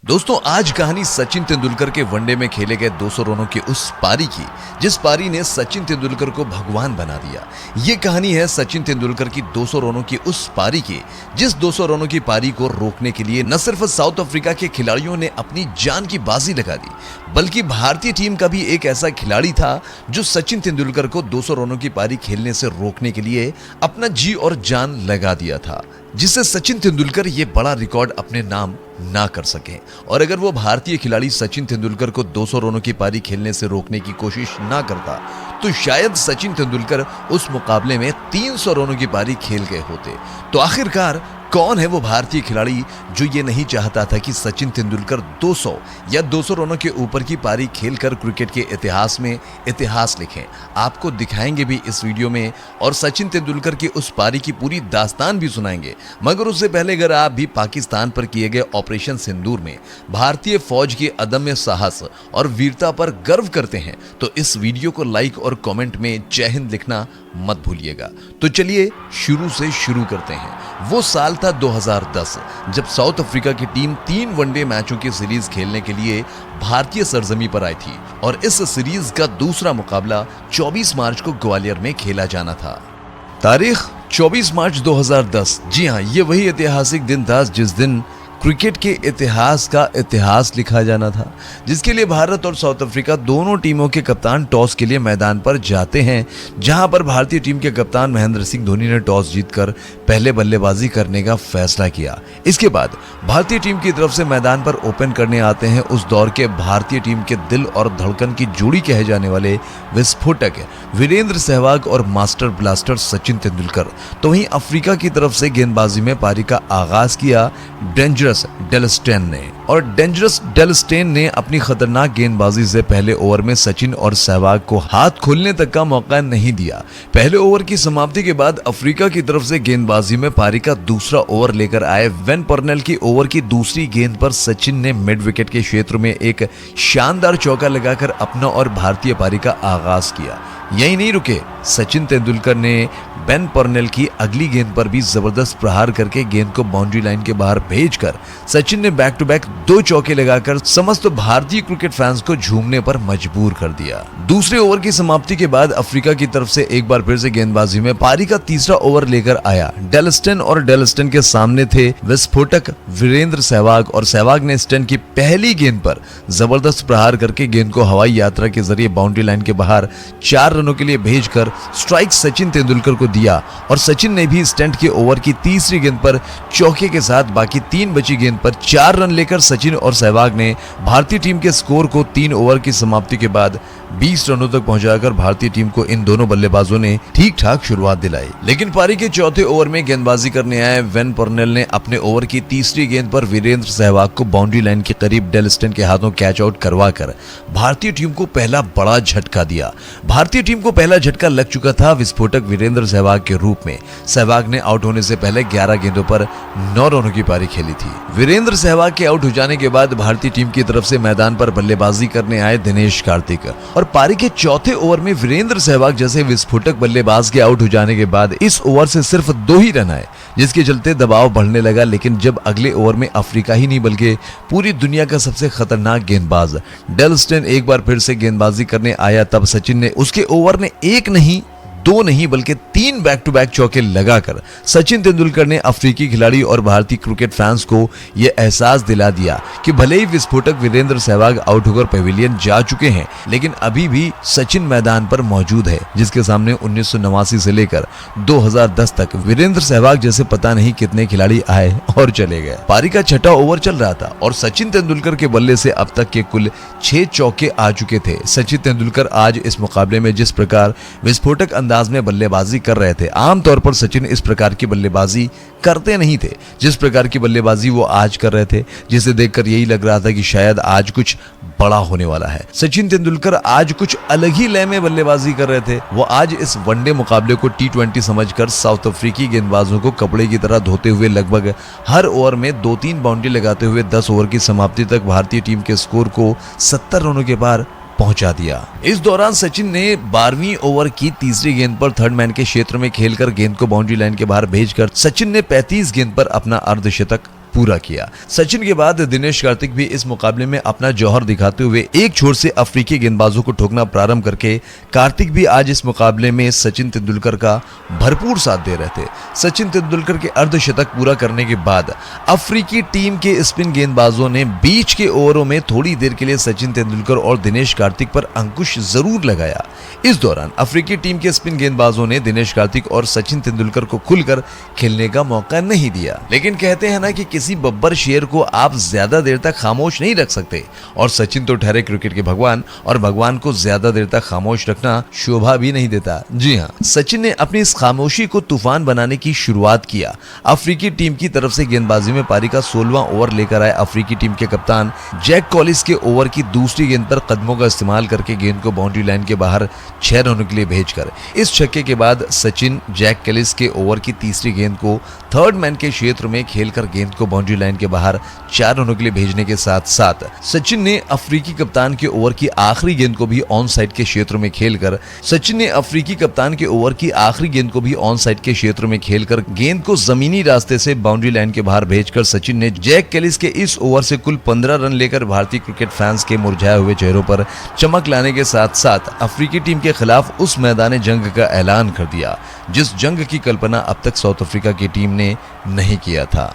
दोस्तों आज कहानी सचिन तेंदुलकर के वनडे में खेले गए 200 रनों की उस पारी की जिस पारी ने सचिन तेंदुलकर को भगवान बना दिया। ये कहानी है सचिन तेंदुलकर की 200 रनों की उस पारी की जिस 200 रनों की पारी को रोकने के लिए न सिर्फ साउथ अफ्रीका के खिलाड़ियों ने अपनी जान की बाजी लगा दी बल्कि भारतीय टीम का भी एक ऐसा खिलाड़ी था जो सचिन तेंदुलकर को 200 रनों की पारी खेलने से रोकने के लिए अपना जी और जान लगा दिया था, जिससे सचिन तेंदुलकर ये बड़ा रिकॉर्ड अपने नाम ना कर सके। और अगर वो भारतीय खिलाड़ी सचिन तेंदुलकर को 200 रनों की पारी खेलने से रोकने की कोशिश ना करता तो शायद सचिन तेंदुलकर उस मुकाबले में 300 रनों की पारी खेल गए होते। तो आखिरकार कौन है वो भारतीय खिलाड़ी जो ये नहीं चाहता था कि सचिन तेंदुलकर 200 या 200 रनों के ऊपर की पारी खेलकर क्रिकेट के इतिहास में इतिहास लिखें। आपको दिखाएंगे भी इस वीडियो में और सचिन तेंदुलकर की उस पारी की पूरी दास्तान भी सुनाएंगे। मगर उससे पहले अगर आप भी पाकिस्तान पर किए गए ऑपरेशन सिंदूर में भारतीय फौज के अदम्य साहस और वीरता पर गर्व करते हैं तो इस वीडियो को लाइक और कमेंट में जय हिंद लिखना मत भूलिएगा। तो चलिए शुरू से शुरू करते हैं। वो साल था 2010 जब साउथ अफ्रीका की टीम 3 वनडे मैचों की सीरीज खेलने के लिए भारतीय सरजमी पर आई थी और इस सीरीज का दूसरा मुकाबला 24 मार्च को ग्वालियर में खेला जाना था। तारीख 24 मार्च 2010। जी हाँ, ये वही ऐतिहासिक दिन था जिस दिन क्रिकेट के इतिहास का इतिहास लिखा जाना था, जिसके लिए भारत और साउथ अफ्रीका दोनों टीमों के कप्तान टॉस के लिए मैदान पर जाते हैं, जहां पर भारतीय टीम के कप्तान महेंद्र सिंह धोनी ने टॉस जीतकर पहले बल्लेबाजी करने का फैसला किया। इसके बाद भारतीय टीम की तरफ से मैदान पर ओपन करने आते हैं उस दौर के भारतीय टीम के दिल और धड़कन की जोड़ी कहे जाने वाले विस्फोटक वीरेंद्र सहवाग और मास्टर ब्लास्टर सचिन तेंदुलकर। तो वहीं अफ्रीका की तरफ से गेंदबाजी में पारी का आगाज किया डेंजरस डेल स्टेन ने, और डेंजरस डेल स्टेन ने अपनी खतरनाक गेंदबाजी से पहले ओवर में सचिन और सहवाग को हाथ खोलने तक का मौका नहीं दिया। पहले ओवर की समाप्ति के बाद अफ्रीका की तरफ से गेंदबाजी में पारी का दूसरा ओवर लेकर आए वेन पर्नेल की ओवर की दूसरी गेंद पर सचिन ने मिड विकेट के क्षेत्र में एक शानदार चौका लगाकर अपना और भारतीय पारी का आगाज किया। यही नहीं रुके, सचिन तेंदुलकर ने बेन पर्नेल की अगली गेंद पर भी जबरदस्त प्रहार करके गेंद को बाउंड्री लाइन के बाहर भेजकर सचिन ने बैक टू बैक 2 चौके लगाकर समस्त भारतीय क्रिकेट फैंस को झूमने पर मजबूर कर दिया। दूसरे ओवर की समाप्ति के बाद अफ्रीका की तरफ से एक बार फिर से गेंदबाजी में पारी का तीसरा ओवर लेकर आया डेल स्टेन, और डेल स्टेन के सामने थे विस्फोटक वीरेंद्र सहवाग, और सहवाग ने स्टेन की पहली गेंद पर जबरदस्त प्रहार करके गेंद को हवाई यात्रा के जरिए बाउंड्री लाइन के बाहर 4 रनों के लिए भेजकर स्ट्राइक सचिन तेंदुलकर को दिया, और सचिन ने भी स्टेंट के ओवर की तीसरी गेंद पर चौके के साथ बाकी 3 बची गेंद पर 4 रन लेकर सचिन और सहवाग ने भारतीय टीम के स्कोर को 3 ओवर की समाप्ति के बाद 20 रनों तक पहुंचाकर भारतीय टीम को इन दोनों बल्लेबाजों ने ठीक ठाक शुरुआत दिलाई। लेकिन पारी के चौथे ओवर में गेंदबाजी करने आए वेन पर्नेल ने अपने ओवर की तीसरी गेंद पर वीरेंद्र सहवाग को बाउंड्री लाइन के करीब डेल स्टेन के हाथों कैच आउट करवाकर भारतीय टीम को पहला बड़ा झटका दिया। भारतीय टीम को पहला झटका लग चुका था विस्फोटक वीरेंद्र सहवाग के रूप में। सहवाग ने आउट होने से पहले 11 गेंदों पर 9 रनों की पारी खेली थी। वीरेंद्र सहवाग के आउट हो जाने के बाद भारतीय टीम की तरफ से मैदान पर बल्लेबाजी करने आए दिनेश कार्तिक, और पारी के चौथे ओवर में वीरेंद्र सहवाग जैसे विस्फोटक बल्लेबाज के आउट हो जाने के बाद इस ओवर से सिर्फ 2 ही रन आए, जिसके चलते दबाव बढ़ने लगा। लेकिन जब अगले ओवर में अफ्रीका ही नहीं बल्कि पूरी दुनिया का सबसे खतरनाक गेंदबाज डेल स्टेन एक बार फिर से गेंदबाजी करने आया, तब सचिन ने उसके ओवर में 1 नहीं 2 नहीं बल्कि 3 बैक टू बैक चौके लगाकर सचिन तेंदुलकर ने अफ्रीकी खिलाड़ी और भारतीय क्रिकेट फैंस को यह एहसास दिला दिया कि भले ही विस्फोटक वीरेंद्र सहवाग आउट होकर पवेलियन जा चुके हैं लेकिन अभी भी सचिन मैदान पर मौजूद है, जिसके सामने 1989 से लेकर 2010 तक वीरेंद्र सहवाग जैसे पता नहीं कितने खिलाड़ी आए और चले गए। पारी का छठा ओवर चल रहा था और सचिन तेंदुलकर के बल्ले से अब तक के कुल 6 चौके आ चुके थे। सचिन तेंदुलकर आज इस मुकाबले में जिस प्रकार विस्फोटक अंदाज में बल्लेबाजी कर रहे थे, आमतौर पर सचिन इस प्रकार की बल्लेबाजी करते नहीं थे जिस प्रकार की बल्लेबाजी वो आज कर रहे थे, जिसे देखकर यही लग रहा था कि शायद आज कुछ बड़ा होने वाला है। सचिन तेंदुलकर आज कुछ अलग ही लय में बल्लेबाजी कर रहे थे। वो आज इस वनडे मुकाबले को T20 समझकर साउथ अफ्रीकी गेंदबाजों को कपड़े की तरह धोते हुए लगभग हर ओवर में 2-3 बाउंड्री लगाते हुए 10 ओवर की समाप्ति तक भारतीय टीम के स्कोर को 70 रनों के पार पहुंचा दिया। इस दौरान सचिन ने 12वीं ओवर की तीसरी गेंद पर थर्ड मैन के क्षेत्र में खेलकर गेंद को बाउंड्री लाइन के बाहर भेजकर सचिन ने 35 गेंद पर अपना अर्धशतक पूरा किया। सचिन के बाद दिनेश कार्तिक भी इस मुकाबले में अपना जौहर दिखाते हुए एक छोर से अफ्रीकी गेंदबाजों को ठोकना प्रारंभ करके कार्तिक भी आज इस मुकाबले में सचिन तेंदुलकर का भरपूर साथ दे रहे थे। सचिन तेंदुलकर के अर्धशतक पूरा करने के बाद अफ्रीकी टीम के स्पिन गेंदबाजों ने बीच के ओवरों में थोड़ी देर के लिए सचिन तेंदुलकर और दिनेश कार्तिक पर अंकुश जरूर लगाया। इस दौरान अफ्रीकी टीम के स्पिन गेंदबाजों ने दिनेश कार्तिक और सचिन तेंदुलकर को खुलकर खेलने का मौका नहीं दिया। लेकिन कहते हैं ना कि किसी बब्बर शेर को आप ज्यादा देर तक खामोश नहीं रख सकते, और सचिन तो ठहरे क्रिकेट के भगवान, और भगवान को ज्यादा देर तक खामोश रखना शोभा भी नहीं देता। जी हाँ, सचिन ने अपनी इस खामोशी को तूफान बनाने की शुरुआत किया। अफ्रीकी टीम की तरफ से गेंदबाजी में पारी का 16वां ओवर लेकर आए अफ्रीकी टीम के कप्तान जैक कॉलिस के ओवर की दूसरी गेंद पर कदमों का इस्तेमाल करके गेंद को बाउंड्री लाइन के बाहर 6 रनों के लिए भेजकर इस छक्के के बाद सचिन जैक कॉलिस के ओवर की तीसरी गेंद को थर्ड मैन के क्षेत्र में खेलकर गेंद को बाउंड्री लाइन के बाहर 4 रनों के लिए भेजने के साथ साथ सचिन ने अफ्रीकी कप्तान के ओवर की आखिरी गेंद को भी ऑन साइड के क्षेत्र में खेलकर गेंद को जमीनी रास्ते से बाउंड्री लाइन के बाहर भेजकर सचिन ने जैक कॉलिस के इस ओवर से कुल 15 रन लेकर भारतीय क्रिकेट फैंस के मुरझाए हुए चेहरों पर चमक लाने के साथ साथ अफ्रीकी टीम के खिलाफ उस मैदान जंग का ऐलान कर दिया जिस जंग की कल्पना अब तक साउथ अफ्रीका की टीम ने नहीं किया था।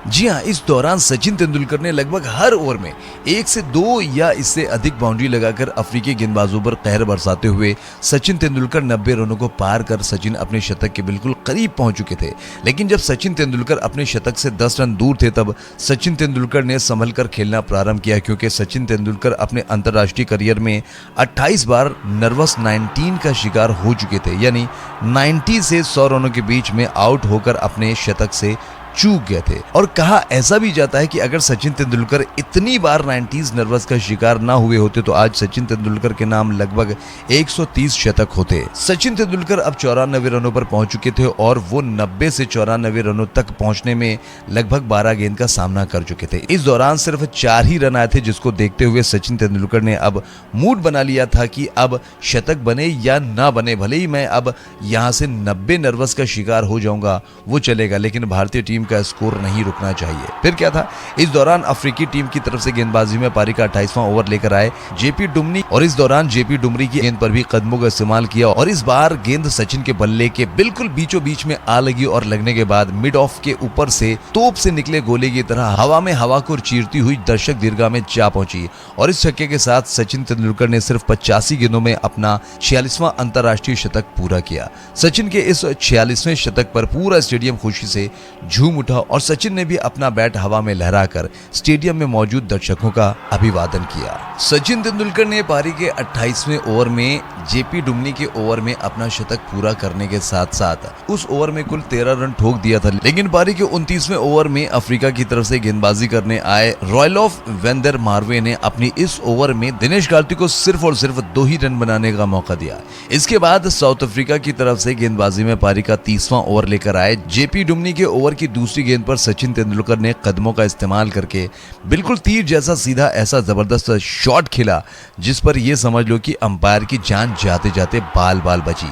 जी हाँ, इस दौरान सचिन तेंदुलकर ने लगभग हर ओवर में 1 से 2 या इससे अधिक बाउंड्री लगाकर अफ्रीकी गेंदबाजों पर कहर बरसाते हुए सचिन तेंदुलकर 90 रनों को पार कर सचिन अपने शतक के बिल्कुल करीब पहुंच चुके थे। लेकिन जब सचिन तेंदुलकर अपने शतक से 10 रन दूर थे तब सचिन तेंदुलकर ने संभल कर खेलना प्रारंभ किया, क्योंकि सचिन तेंदुलकर अपने अंतर्राष्ट्रीय करियर में 28 बार नर्वस 19 का शिकार हो चुके थे, यानी 90 से 100 रनों के बीच में आउट होकर अपने शतक से चूक गए थे। और कहा ऐसा भी जाता है कि अगर सचिन तेंदुलकर इतनी बार 90s नर्वस का शिकार ना हुए होते तो आज सचिन तेंदुलकर के नाम लगभग 130 शतक होते। सचिन तेंदुलकर अब 94 रनों पर पहुंच चुके थे और वो 90 से 94 रनों तक पहुंचने में लगभग 12 गेंद का सामना कर चुके थे। इस दौरान सिर्फ 4 ही रन आए थे, जिसको देखते हुए सचिन तेंदुलकर ने अब मूड बना लिया था कि अब शतक बने या ना बने, भले ही मैं अब यहाँ से 90 नर्वस का शिकार हो जाऊंगा वो चलेगा, लेकिन भारतीय टीम का स्कोर नहीं रुकना चाहिए। फिर क्या था, इस दौरान अफ्रीकी टीम की तरफ से गेंदबाजी में पारी का 28वां ओवर लेकर आए जेपी डुमनी, और इस दौरान जेपी डुमरी की गेंद पर भी कदमों का इस्तेमाल किया और इस बार गेंद सचिन के बल्ले के बिल्कुल बीचों बीच में आ लगी और लगने के बाद मिड ऑफ के ऊपर से तोप से निकले गोले की तरह हवा में हवा को चीरती हुई दर्शक दीर्घा में जा पहुंची। और इस छक्के के साथ सचिन तेंदुलकर ने सिर्फ 85 गेंदों में अपना 46वां अंतर्राष्ट्रीय शतक पूरा किया। सचिन के इस 46वें शतक पर पूरा स्टेडियम खुशी से झूम उठा और सचिन ने भी अपना बैट हवा में लहराकर स्टेडियम में मौजूद दर्शकों का अभिवादन किया। सचिन तेंदुलकर ने पारी के 28वें ओवर में जेपी डुमनी के ओवर में अपना शतक पूरा करने के साथ साथ उस ओवर में कुल 13 रन ठोक दिया था। लेकिन पारी के 29वें ओवर में अफ्रीका की तरफ से गेंदबाजी करने आए रॉयलॉफ वेंदर मार्वे ने अपनी इस ओवर में दिनेश कार्तिक को सिर्फ और सिर्फ 2 ही रन बनाने का मौका दिया। इसके बाद साउथ अफ्रीका की तरफ से गेंदबाजी में पारी का 30वां ओवर लेकर आए जेपी डुमनी के ओवर की दूसरी गेंद पर सचिन तेंदुलकर ने कदमों का इस्तेमाल करके बिल्कुल तीर जैसा सीधा ऐसा जबरदस्त शॉट खेला जिस पर यह समझ लो कि अंपायर की जान जाते जाते बाल बाल बची।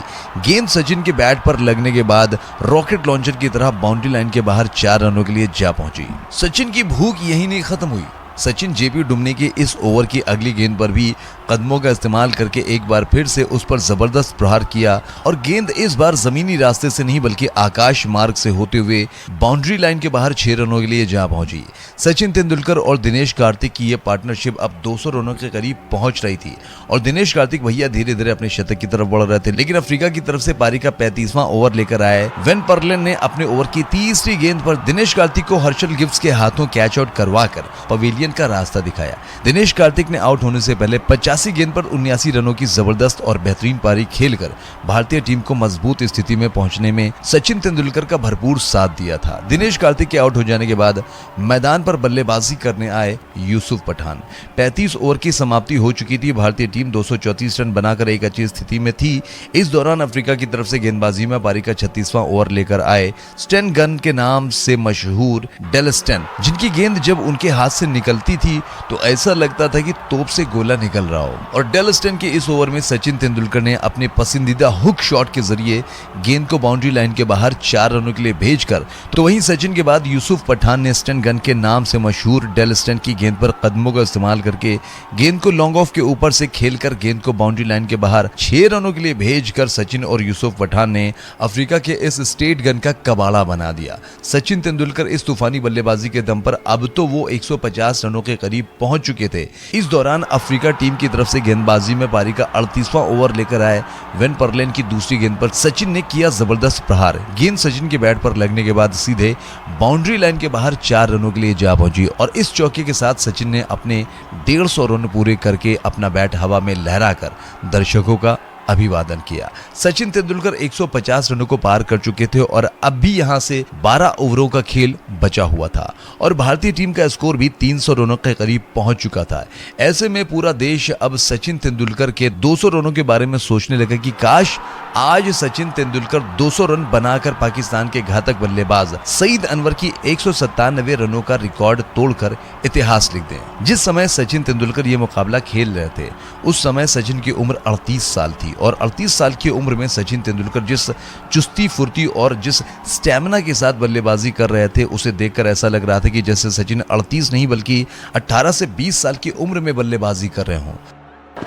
गेंद सचिन के बैट पर लगने के बाद रॉकेट लॉन्चर की तरह बाउंड्री लाइन के बाहर 4 रनों के लिए जा पहुंची। सचिन की भूख यही नहीं खत्म हुई। सचिन जेपी डुमनी के इस ओवर की अगली गेंद पर भी कदमों का इस्तेमाल करके एक बार फिर से उस पर जबरदस्त प्रहार किया और गेंद इस बार जमीनी रास्ते से नहीं बल्कि आकाश मार्ग से होते हुए बाउंड्री लाइन के बाहर 6 रनों के लिए जा पहुंची। सचिन तेंदुलकर और दिनेश कार्तिक की यह पार्टनरशिप अब 200 रनों के करीब पहुंच रही थी और दिनेश कार्तिक भैया धीरे धीरे अपने शतक की तरफ बढ़ रहे थे। लेकिन अफ्रीका की तरफ से पारी का 35वां ओवर लेकर आए वेन परलेन ने अपने ओवर की तीसरी गेंद पर दिनेश कार्तिक को हर्षल गिब्स के हाथों कैच आउट करवाकर पवेलियन का रास्ता दिखाया। दिनेश कार्तिक ने आउट होने से पहले 85 गेंद पर 79 रनों की जबरदस्त और बेहतरीन पारी खेलकर भारतीय टीम को मजबूत स्थिति में पहुंचने में सचिन तेंदुलकर का भरपूर साथ दिया था। दिनेश कार्तिक के आउट हो जाने के बाद मैदान पर बल्लेबाजी करने आए यूसुफ पठान। 35 ओवर की समाप्ति हो चुकी थी। भारतीय टीम 234 रन बनाकर एक अच्छी स्थिति में थी। इस दौरान अफ्रीका की तरफ से गेंदबाजी में पारी का 36वां ओवर लेकर आए स्टेन गन के नाम से मशहूर डेल स्टेन, जिनकी गेंद जब उनके हाथ से निकल चलती थी तो ऐसा लगता था कि तोप से गोला निकल रहा हो। और डेल स्टेन के इस ओवर में सचिन तेंदुलकर ने अपने पसंदीदा हुक शॉट के जरिए गेंद को बाउंड्री लाइन के बाहर 4 रनों के लिए भेजकर, तो वहीं सचिन के बाद यूसुफ पठान ने स्टेन गन के नाम से मशहूर डेल स्टेन की गेंद पर कदमों का इस्तेमाल करके गेंद को लॉन्ग ऑफ के ऊपर से खेलकर गेंद को बाउंड्री लाइन के बाहर 6 रनों के लिए भेजकर सचिन और यूसुफ पठान ने अफ्रीका के इस स्टेट गन का कबाड़ा बना दिया। सचिन तेंदुलकर इस तूफानी बल्लेबाजी के दम पर अब तो वो 150 रनों के करीब पहुंच चुके थे। इस दौरान अफ्रीका टीम की तरफ से गेंदबाजी में पारी का 38वां ओवर लेकर आए वेन परलेन की दूसरी गेंद पर सचिन ने किया जबरदस्त प्रहार। गेंद सचिन के बैट पर लगने के बाद सीधे बाउंड्री लाइन के बाहर 4 रनों के लिए जा पहुंची और इस चौके के साथ सचिन ने अपने 150 रन पूरे करके अपना बैट हवा में लहराकर दर्शकों का अभिवादन किया। सचिन तेंदुलकर 150 रनों को पार कर चुके थे और अब भी यहां से 12 ओवरों का खेल बचा हुआ था और भारतीय टीम का स्कोर भी 300 रनों के करीब पहुंच चुका था। ऐसे में पूरा देश अब सचिन तेंदुलकर के 200 रनों के बारे में सोचने लगा कि काश आज सचिन तेंदुलकर 200 रन बनाकर पाकिस्तान के घातक बल्लेबाज सईद अनवर की 197 रनों का रिकॉर्ड तोड़कर इतिहास लिख दें। जिस समय सचिन तेंदुलकर ये मुकाबला खेल रहे थे उस समय सचिन की उम्र 38 साल थी और 38 साल की उम्र में सचिन तेंदुलकर जिस चुस्ती फुर्ती और जिस स्टैमिना के साथ बल्लेबाजी कर रहे थे उसे देखकर ऐसा लग रहा था कि जैसे सचिन 38 नहीं बल्कि 18 से 20 साल की उम्र में बल्लेबाजी कर रहे हों।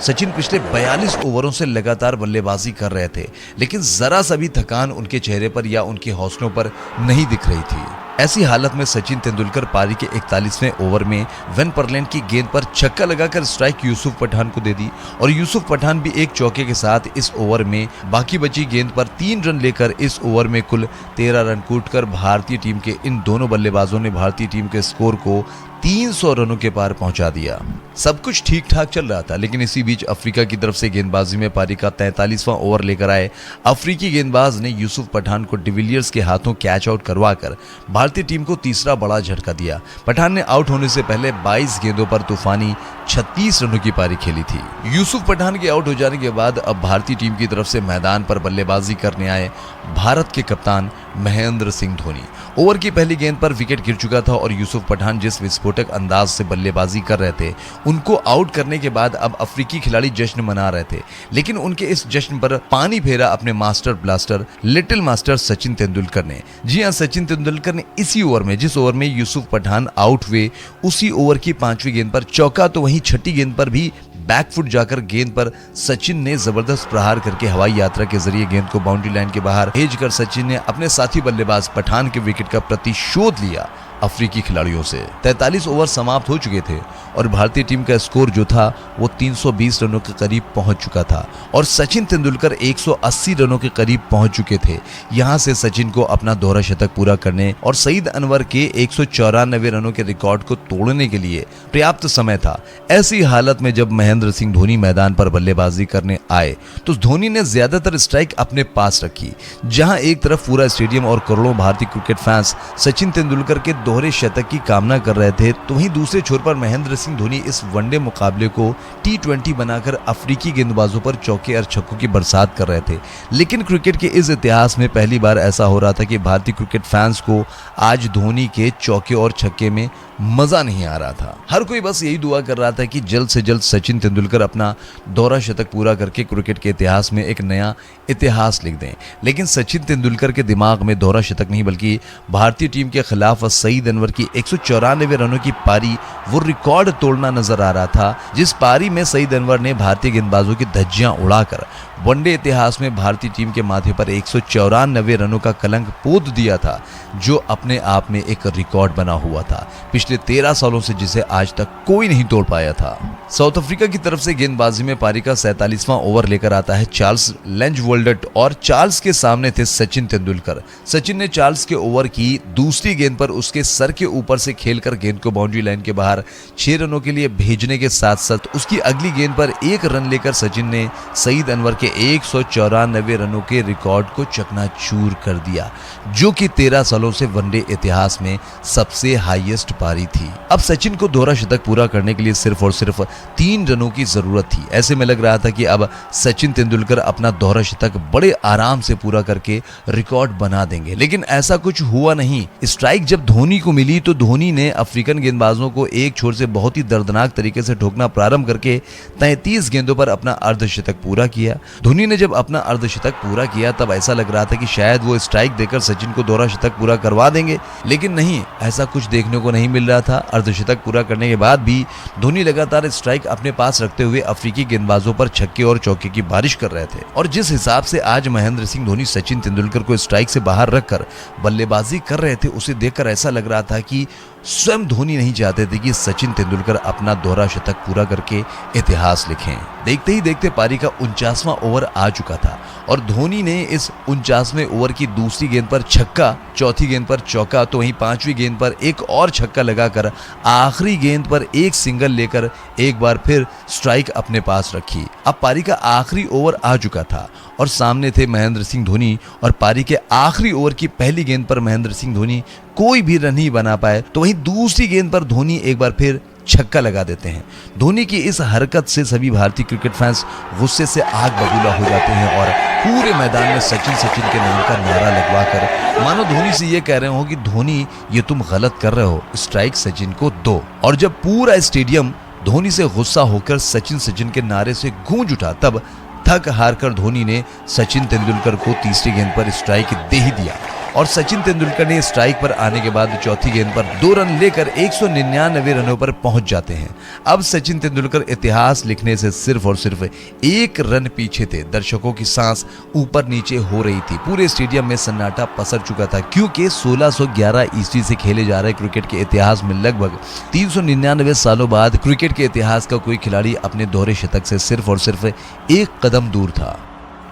सचिन पिछले 42 ओवरों से लगातार बल्लेबाजी कर रहे थे लेकिन जरा सा भी थकान उनके चेहरे पर या उनके हौसलों पर नहीं दिख रही थी। ऐसी हालत में सचिन तेंदुलकर पारी के 41वें ओवर में वेन परलेन की गेंद पर छक्का लगाकर स्ट्राइक यूसुफ पठान को दे दी और यूसुफ पठान भी एक चौके के साथ इस ओवर में बाकी बची गेंद पर 3 रन लेकर इस ओवर में कुल 13 रन कूटकर भारतीय टीम के इन दोनों बल्लेबाजों ने भारतीय टीम के स्कोर को 300 रनों के पार पहुंचा दिया। सब कुछ ठीक ठाक चल रहा था लेकिन इसी बीच अफ्रीका की तरफ से गेंदबाजी में पारी का 43वां ओवर लेकर आए अफ्रीकी गेंदबाज ने यूसुफ पठान को डिविलियर्स के हाथों कैच आउट करवाकर भारतीय टीम को तीसरा बड़ा झटका दिया। पठान ने आउट होने से पहले 22 गेंदों पर तूफानी 36 रनों की पारी खेली थी। यूसुफ पठान के आउट हो जाने के बाद अब भारतीय टीम की तरफ से मैदान पर बल्लेबाजी करने आए भारत के कप्तान महेंद्र सिंह धोनी। ओवर की पहली गेंद पर विकेट गिर चुका था और यूसुफ पठान जिस विस्फोटक अंदाज से बल्लेबाजी कर रहे थे उनको आउट करने के बाद अब अफ्रीकी खिलाड़ी जश्न मना रहे थे लेकिन उनके इस जश्न पर पानी फेरा अपने master blaster little master Sachin Tendulkar ने। जी हां, सचिन तेंदुलकर ने इसी ओवर में जिस ओवर में यूसुफ पठान आउट हुए उसी ओवर की 5वीं गेंद पर चौका तो वहीं 6ठी गेंद पर भी बैकफुट जाकर गेंद पर सचिन ने जबरदस्त प्रहार करके हवाई यात्रा के जरिए गेंद को बाउंड्री लाइन के बाहर भेजकर सचिन ने अपने साथी बल्लेबाज पठान के विकेट का प्रतिशोध लिया। अफ्रीकी खिलाड़ियों से 43 ओवर समाप्त हो चुके थे और भारतीय टीम का स्कोर जो था वो 320 रनों के करीब पहुंच चुका था और सचिन तेंदुलकर 180 रनों के करीब पहुंच चुके थे। यहां से सचिन को अपना दोहरा शतक पूरा करने और सईद अनवर के 194 रनों के रिकॉर्ड को तोड़ने के लिए पर्याप्त समय था। ऐसी हालत में जब महेंद्र सिंह धोनी मैदान पर बल्लेबाजी करने आए तो धोनी ने ज्यादातर स्ट्राइक अपने पास रखी। जहां एक तरफ पूरा स्टेडियम और करोड़ों भारतीय क्रिकेट फैंस सचिन तेंदुलकर के दोहरे शतक की कामना कर रहे थे तो वहीं दूसरे छोर पर महेंद्र सिंह धोनी इस वनडे मुकाबले को T20 बनाकर अफ्रीकी गेंदबाजों पर चौके और छक्कों की बरसात कर रहे थे। लेकिन क्रिकेट के इस इतिहास में पहली बार ऐसा हो रहा था कि भारतीय क्रिकेट फैंस को आज धोनी के चौके और छक्के में मजा नहीं आ रहा था। हर कोई बस यही दुआ कर रहा था कि जल्द से जल्द सचिन तेंदुलकर अपना दोहरा शतक पूरा करके क्रिकेट के इतिहास में एक नया इतिहास लिख दें। लेकिन सचिन तेंदुलकर के दिमाग में दोहरा शतक नहीं बल्कि भारतीय टीम के खिलाफ सईद अनवर की 194 रनों की पारी वो रिकॉर्ड तोड़ना नजर आ रहा था जिस पारी में सईद अनवर ने भारतीय गेंदबाजों की धज्जियां उड़ाकर वनडे इतिहास में भारतीय टीम के माथे पर 194 रनों का कलंक पोत दिया था जो अपने आप में एक रिकॉर्ड बना हुआ था पिछले 13 सालों से जिसे आज तक कोई नहीं तोड़ पाया था। साउथ अफ्रीका की तरफ से गेंदबाजी में पारी का 47वां ओवर लेकर आता है चार्ल्स लेंजवोल्डट और चार्ल्स के सामने थे सचिन तेंदुलकर। सचिन ने चार्ल्स के ओवर की दूसरी गेंद पर उसके सर के ऊपर से खेलकर गेंद को बाउंड्री लाइन के बाहर 6 रनों के लिए भेजने के साथ साथ उसकी अगली गेंद पर एक रन लेकर सचिन ने सईद अनवर के 194 रनों के रिकॉर्ड को चकनाचूर कर दिया, जो कि 13 सालों से वनडे इतिहास में सबसे हाईएस्ट पारी थी। अब सचिन को दोहरा शतक पूरा करने के लिए सिर्फ और सिर्फ 3 रनों की जरूरत थी। ऐसे में लग रहा था कि अब सचिन तेंदुलकर अपना दोहरा शतक बड़े आराम से पूरा करके रिकॉर्ड बना देंगे, लेकिन ऐसा कुछ हुआ नहीं। स्ट्राइक जब धोनी को मिली तो धोनी ने अफ्रीकन गेंदबाजों को एक छोर से बहुत ही दर्दनाक तरीके से ठोकना प्रारंभ करके 33 गेंदों पर अपना अर्धशतक पूरा किया। धोनी ने जब अपना अर्धशतक पूरा किया तब ऐसा लग रहा था कि शायद वो स्ट्राइक देकर सचिन को दोहरा शतक पूरा करवा देंगे, लेकिन नहीं, ऐसा कुछ देखने को नहीं मिल रहा था। अर्धशतक पूरा करने के बाद भी धोनी लगातार स्ट्राइक अपने पास रखते हुए अफ्रीकी गेंदबाजों पर छक्के और चौके की बारिश कर रहे थे। और जिस हिसाब से आज महेंद्र सिंह धोनी सचिन तेंदुलकर को स्ट्राइक से बाहर रखकर बल्लेबाजी कर रहे थे, उसे देखकर ऐसा लग रहा था कि स्वयं धोनी नहीं चाहते थे कि सचिन तेंदुलकर अपना दोहरा शतक पूरा करके इतिहास लिखें। देखते ही देखते पारी का 49वां ओवर आ चुका था और धोनी ने इस 49वें ओवर की दूसरी गेंद पर छक्का, चौथी गेंद पर चौका, तो वहीं 5वीं गेंद पर एक और छक्का लगाकर आखिरी गेंद पर एक सिंगल लेकर एक बार फिर स्ट्राइक अपने पास रखी। अब पारी का आखिरी ओवर आ चुका था और सामने थे महेंद्र सिंह धोनी, और पारी के आखिरी ओवर की पहली गेंद पर महेंद्र सिंह धोनी कोई भी रन नहीं बना पाए, तो वहीं दूसरी गेंद पर धोनी एक बार फिर छक्का लगा देते हैं। धोनी की इस हरकत से सभी भारतीय क्रिकेट फैंस गुस्से से आग बबूला हो जाते हैं और पूरे मैदान में सचिन सचिन के नाम का नारा लगवाकर मानो धोनी से ये कह रहे हो कि धोनी ये तुम गलत कर रहे हो, स्ट्राइक सचिन को दो। और जब पूरा स्टेडियम धोनी से गुस्सा होकर सचिन सचिन के नारे से गूंज उठा, तब थक हार कर धोनी ने सचिन तेंदुलकर को तीसरी गेंद पर स्ट्राइक दे ही दिया और सचिन तेंदुलकर ने स्ट्राइक पर आने के बाद चौथी गेंद पर 2 रन लेकर 199 रनों पर पहुंच जाते हैं। अब सचिन तेंदुलकर इतिहास लिखने से सिर्फ और सिर्फ 1 रन पीछे थे। दर्शकों की सांस ऊपर नीचे हो रही थी, पूरे स्टेडियम में सन्नाटा पसर चुका था, क्योंकि 1611 ईस्वी से खेले जा रहे क्रिकेट के इतिहास में लगभग 399 सालों बाद क्रिकेट के इतिहास का कोई खिलाड़ी अपने दोहरे शतक से सिर्फ और सिर्फ 1 कदम दूर था।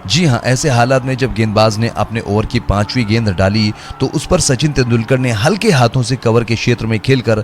जी हां, ऐसे हालात में जब गेंदबाज ने अपने ओवर की 5वीं गेंद डाली तो उस पर सचिन तेंदुलकर ने हल्के हाथों से कवर के क्षेत्र में खेलकर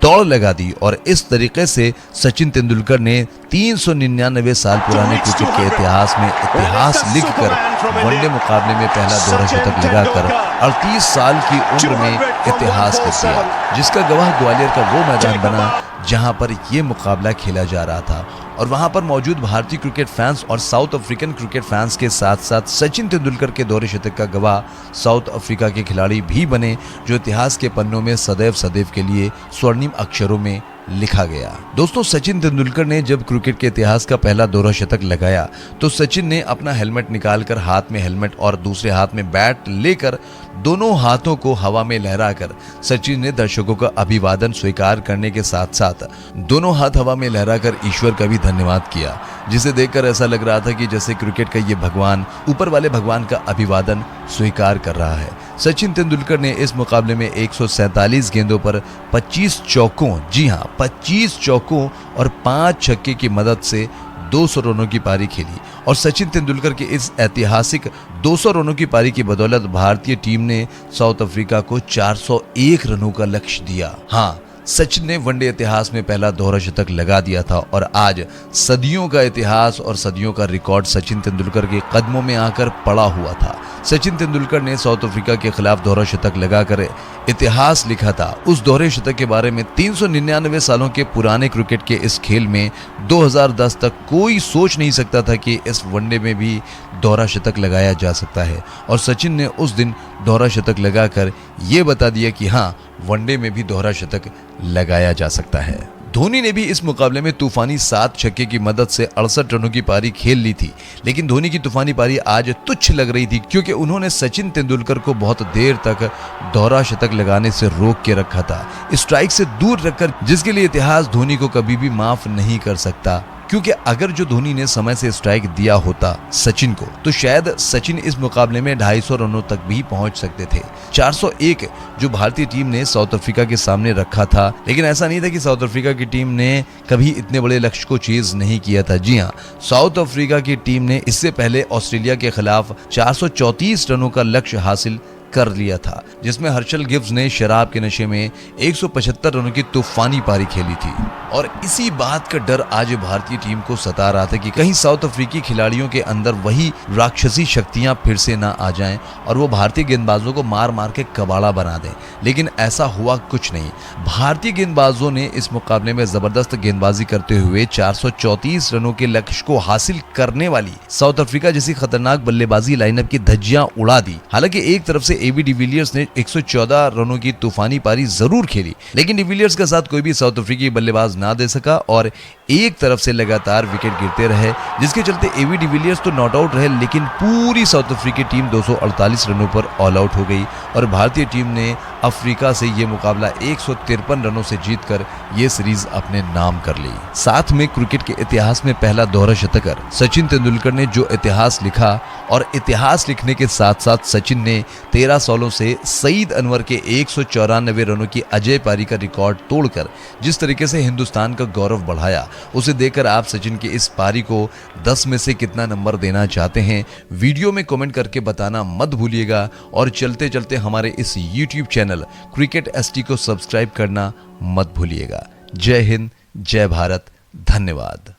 दौड़ लगा दी और इस तरीके से सचिन तेंदुलकर ने 399 साल पुराने क्रिकेट के इतिहास में इतिहास लिखकर वनडे मुकाबले में पहला दोहरा शतक लगाकर 38 साल की उम्र में इतिहास लिख दिया, जिसका गवाह ग्वालियर का वो मैदान बना जहां पर यह मुकाबला खेला जा रहा था। और वहां पर मौजूद भारतीय क्रिकेट फैंस और साउथ अफ्रीकन क्रिकेट फैंस के साथ साथ सचिन तेंदुलकर के दोहरे शतक का गवाह साउथ अफ्रीका के खिलाड़ी भी बने, जो इतिहास के पन्नों में सदैव सदैव के लिए स्वर्णिम अक्षरों में लिखा गया। दोस्तों, सचिन तेंदुलकर ने जब क्रिकेट के इतिहास का पहला दोहरा शतक लगाया तो सचिन ने अपना हेलमेट निकालकर हाथ में हेलमेट और दूसरे हाथ में बैट लेकर दोनों हाथों को हवा में लहराकर सचिन ने दर्शकों का अभिवादन स्वीकार करने के साथ साथ दोनों हाथ हवा में लहराकर ईश्वर का भी धन्यवाद किया, जिसे देखकर ऐसा लग रहा था कि जैसे क्रिकेट का ये भगवान, ऊपर वाले भगवान का अभिवादन स्वीकार कर रहा है। सचिन तेंदुलकर ने इस मुकाबले में 147 गेंदों पर 25 चौकों, जी हां 25 चौकों और 5 छक्के की मदद से 200 रनों की पारी खेली और सचिन तेंदुलकर के इस ऐतिहासिक 200 रनों की पारी की बदौलत भारतीय टीम ने साउथ अफ्रीका को 401 रनों का लक्ष्य दिया। हाँ, सचिन ने वनडे इतिहास में पहला दोहरा शतक लगा दिया था और आज सदियों का इतिहास और सदियों का रिकॉर्ड सचिन तेंदुलकर के कदमों में आकर पड़ा हुआ था। सचिन तेंदुलकर ने साउथ अफ्रीका के खिलाफ दोहरा शतक लगाकर इतिहास लिखा था। उस दोहरे शतक के बारे में 399 सालों के पुराने क्रिकेट के इस खेल में 2010 तक कोई सोच नहीं सकता था कि इस वनडे में भी दोहरा शतक लगाया जा सकता है, और सचिन ने उस दिन दोहरा शतक लगाकर ये बता दिया कि हाँ, वनडे में भी दोहरा शतक लगाया जा सकता है। धोनी ने भी इस मुकाबले में तूफानी 7 छक्के की मदद से 68 रनों की पारी खेल ली थी, लेकिन धोनी की तूफानी पारी आज तुच्छ लग रही थी क्योंकि उन्होंने सचिन तेंदुलकर को बहुत देर तक दोहरा शतक लगाने से रोक के रखा था, स्ट्राइक से दूर रखकर, जिसके लिए इतिहास धोनी को कभी भी माफ नहीं कर सकता। क्योंकि अगर जो धोनी ने समय से स्ट्राइक दिया होता सचिन को, तो शायद सचिन इस मुकाबले में 250 रनों तक भी पहुंच सकते थे। 401 जो भारतीय टीम ने साउथ अफ्रीका के सामने रखा था, लेकिन ऐसा नहीं था कि साउथ अफ्रीका की टीम ने कभी इतने बड़े लक्ष्य को चेज नहीं किया था। जी हां, साउथ अफ्रीका की टीम ने इससे पहले ऑस्ट्रेलिया के खिलाफ 434 रनों का लक्ष्य हासिल कर लिया था, जिसमें हर्षल गिब्स ने शराब के नशे में 175 रनों की तूफानी पारी खेली थी। और इसी बात का डर आज भारतीय टीम को सता रहा था कि कहीं साउथ अफ्रीकी खिलाड़ियों के अंदर वही राक्षसी शक्तियां फिर से ना आ जाएं और वो भारतीय गेंदबाजों को मार मार के कबाड़ा बना दें। लेकिन ऐसा हुआ कुछ नहीं। भारतीय गेंदबाजों ने इस मुकाबले में जबरदस्त गेंदबाजी करते हुए 434 रनों के लक्ष्य को हासिल करने वाली साउथ अफ्रीका जैसी खतरनाक बल्लेबाजी लाइनअप की धज्जियां उड़ा दी। हालांकि एक तरफ से एबी डिविलियर्स ने 114 रनों की तूफानी पारी जरूर खेली, लेकिन डिविलियर्स के साथ कोई भी साउथ अफ्रीकी बल्लेबाज ना दे सका और एक तरफ से लगातार विकेट गिरते रहे, जिसके चलते एबी डिविलियर्स तो नॉट आउट रहे, लेकिन पूरी साउथ अफ्रीकी टीम 248 रनों पर ऑल आउट हो गई और भारतीय टीम ने अफ्रीका से ये मुकाबला 153 रनों से जीतकर ये सीरीज अपने नाम कर ली। साथ में क्रिकेट के इतिहास में पहला दोहरा शतकर सचिन तेंदुलकर ने जो इतिहास लिखा, और इतिहास लिखने के साथ साथ सचिन ने 13 सालों से सईद अनवर के 194 रनों की अजय पारी का रिकॉर्ड तोड़कर जिस तरीके से हिंदुस्तान का गौरव बढ़ाया, उसे देखकर आप सचिन की इस पारी को 10 में से कितना नंबर देना चाहते हैं वीडियो में कमेंट करके बताना मत भूलिएगा। और चलते चलते हमारे इस YouTube चैनल क्रिकेट ST को सब्सक्राइब करना मत भूलिएगा। जय हिंद, जय भारत, धन्यवाद।